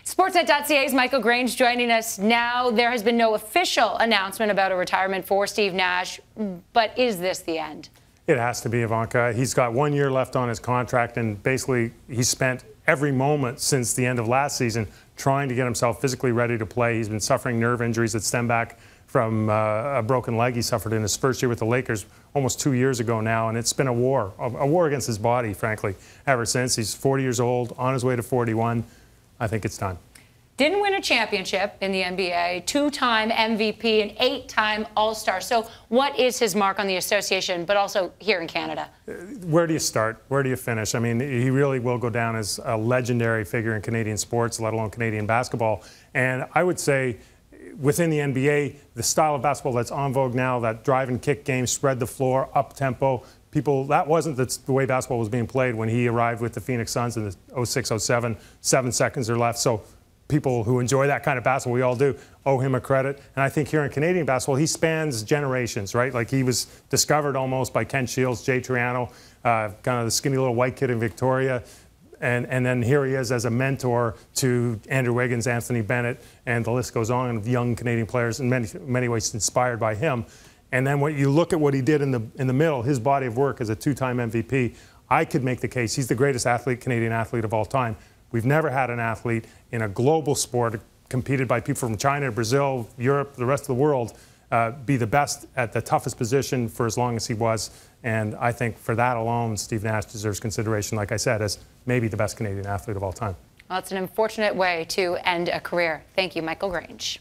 Sportsnet.ca's Michael Grange joining us now. There has been no official announcement about a retirement for Steve Nash, but is this the end? It has to be, Ivanka. He's got 1 year left on his contract, and basically he spent every moment since the end of last season trying to get himself physically ready to play. He's been suffering nerve injuries that stem back from a broken leg he suffered in his first year with the Lakers almost 2 years ago now, and it's been a war against his body, frankly, ever since. He's 40 years old, on his way to 41. I think it's time. Didn't win a championship in the NBA, two-time MVP, and eight-time All-Star. So what is his mark on the association, but also here in Canada? Where do you start? Where do you finish? I mean, he really will go down as a legendary figure in Canadian sports, let alone Canadian basketball. And I would say within the NBA, the style of basketball that's en vogue now, that drive and kick game, spread the floor, up-tempo, people, that wasn't the way basketball was being played when he arrived with the Phoenix Suns in the 06-07, 7 seconds are left. So people who enjoy that kind of basketball, we all do, owe him a credit. And I think here in Canadian basketball, he spans generations, right? Like he was discovered almost by Ken Shields, Jay Triano, kind of the skinny little white kid in Victoria. And then here he is as a mentor to Andrew Wiggins, Anthony Bennett, and the list goes on of young Canadian players in many ways inspired by him. And then when you look at what he did in the middle, his body of work as a two-time MVP, I could make the case he's the greatest Canadian athlete of all time. We've never had an athlete in a global sport competed by people from China, Brazil, Europe, the rest of the world, be the best at the toughest position for as long as he was. And I think for that alone, Steve Nash deserves consideration, like I said, as maybe the best Canadian athlete of all time. Well, it's an unfortunate way to end a career. Thank you, Michael Grange.